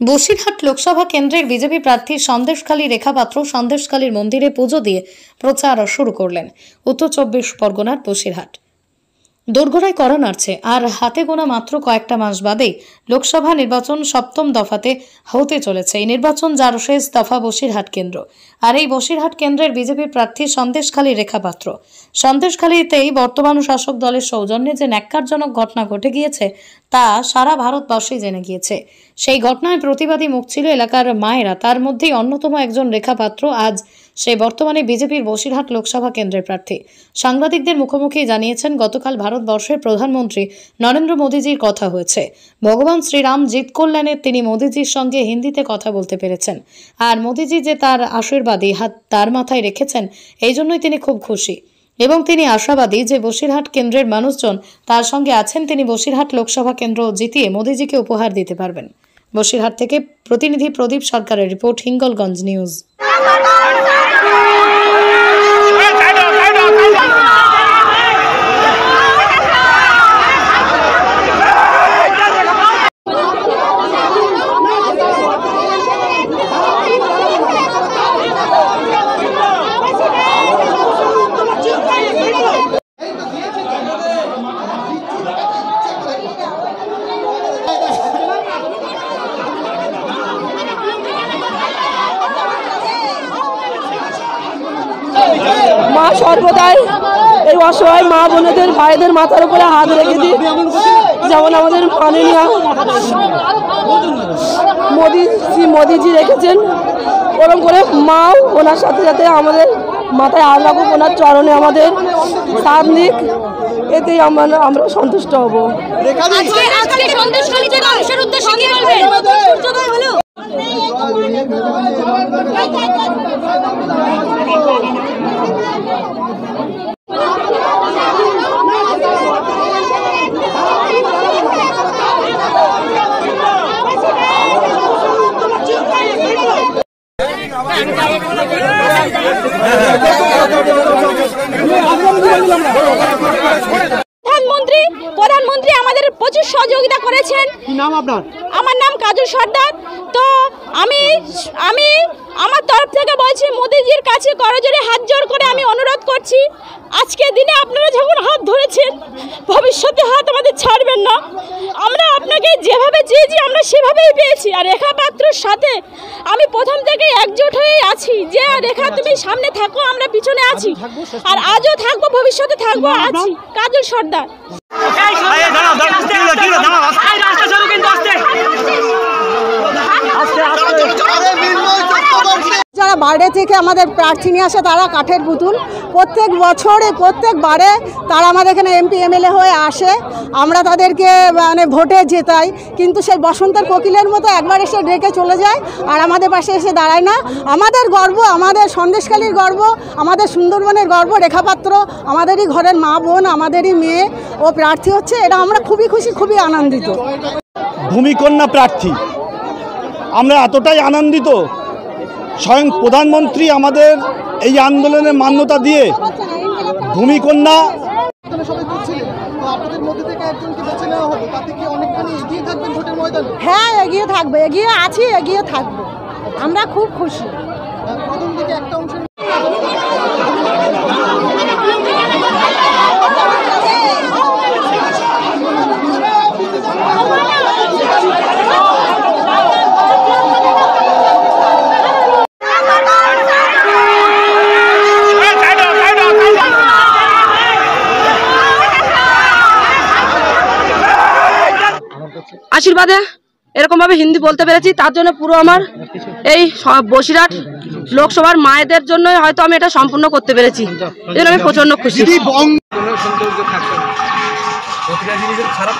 বসিরহাট লোকসভা কেন্দ্রের বিজেপি প্রার্থী সন্দেশখালী রেখা পাত্র সন্দেশখালীর মন্দিরে পুজো দিয়ে প্রচার শুরু করলেন। উত্তর 24 পরগনার বসিরহাট দোরগোড়ায় করা নাড়ছে, আর হাতে গোনা মাত্র কয়েকটা মাস বাদেই লোকসভা নির্বাচন সপ্তম দফাতে হতে চলেছে। এই নির্বাচন যার শেষ দফা বসিরহাট কেন্দ্র, আর এই বসিরহাট কেন্দ্রের বিজেপি প্রার্থী সন্দেশখালী রেখা পাত্র। সন্দেশখালীতেই বর্তমান শাসক দলের সৌজন্যে যে ন্যাক্কারজনক ঘটনা ঘটে গিয়েছে তা সারা ভারতবর্ষই জেনে গিয়েছে। সেই ঘটনায় প্রতিবাদী মুখ ছিল এলাকার মায়েরা, তার মধ্যেই অন্যতম একজন রেখা পাত্র। আজ সে বর্তমানে বিজেপির বসিরহাট লোকসভা কেন্দ্রের প্রার্থী। সাংবাদিকদের মুখোমুখি জানিয়েছেন, গতকাল ভারতবর্ষের প্রধানমন্ত্রী নরেন্দ্র মোদীজির কথা হয়েছে। ভগবান শ্রীরাম জিত কল্যাণে তিনি মোদীজির সঙ্গে হিন্দিতে কথা বলতে পেরেছেন, আর মোদীজি যে তার আশীর্বাদী হাত তার মাথায় রেখেছেন, এই জন্যই তিনি খুব খুশি এবং তিনি আশাবাদী যে বসিরহাট কেন্দ্রের মানুষজন তার সঙ্গে আছেন। তিনি বসিরহাট লোকসভা কেন্দ্র জিতিয়ে মোদীজিকে উপহার দিতে পারবেন। বসিরহাট থেকে প্রতিনিধি প্রদীপ সরকারের রিপোর্ট, হিঙ্গলগঞ্জ নিউজ। মা সর্বদাই এই অসহায় মা বোনেদের ভাইদের মাথার উপরে হাত রেখে দিই, যেমন আমাদের মাননীয় মোদীজি রেখেছেন, ওরকম করে মাও ওনার সাথে সাথে আমাদের মাথায় হাত রাখুক, ওনার চরণে আমাদের সাথ নিক, এতেই আমরা সন্তুষ্ট হব। প্রধানমন্ত্রী আমাদের প্রচুর সহযোগিতা করেছেন। আমার নাম কাজু সর্দার। তো আমি আমার তরফ থেকে বলছি, মোদীজির কাছে করজোড়ে হাত জোর করে আমি অনুরোধ করছি, আজকের দিনে আপনারা যখন হাত ধরেছেন, ভবিষ্যতে হাত আমাদের ছাড়বেন না। আমরা আপনাকে যেভাবে চেয়েছি আমরা সেভাবেই পেয়েছি। আর রেখা পাত্রর সাথে আমি প্রথম থেকে একজোট হয়ে আছি যে রেখা তুমি সামনে থাকো, আমরা পিছনে আছি, আর আজও থাকবো, ভবিষ্যতে থাকবো, আছি। কাজল সর্দার। যারা বাইরে থেকে আমাদের প্রার্থী নিয়ে আসে তারা কাঠের পুতুল, প্রত্যেক বছরে প্রত্যেকবারে তারা আমাদের এখানে এমপি এমএলএ হয়ে আসে, আমরা তাদেরকে মানে ভোটে জেতাই, কিন্তু সেই বসন্তের কোকিলের মতো একবার এসে ডেকে চলে যায় আর আমাদের পাশে এসে দাঁড়ায় না। আমাদের গর্ব, আমাদের সন্দেশখালীর গর্ব, আমাদের সুন্দরবনের গর্ব রেখা পাত্র, আমাদেরই ঘরের মা বোন, আমাদেরই মেয়ে, ও প্রার্থী হচ্ছে, এটা আমরা খুবই খুশি, খুবই আনন্দিত। ভূমিকন্যা প্রার্থী, আমরা এতটাই আনন্দিত, স্বয়ং প্রধানমন্ত্রী আমাদের এই আন্দোলনের মান্যতা দিয়ে ভূমিকন্যা। হ্যাঁ, এগিয়ে থাকবে, এগিয়ে আছি, এগিয়ে থাকবো, আমরা খুব খুশি। আশীর্বাদে এরকম ভাবে হিন্দি বলতে পেরেছি, তার জন্য পুরো আমার এই বসিরহাট লোকসভার মায়েদের জন্য হয়তো আমি এটা সম্পূর্ণ করতে পেরেছি, এই জন্য আমি প্রচন্ড খুশি। খারাপ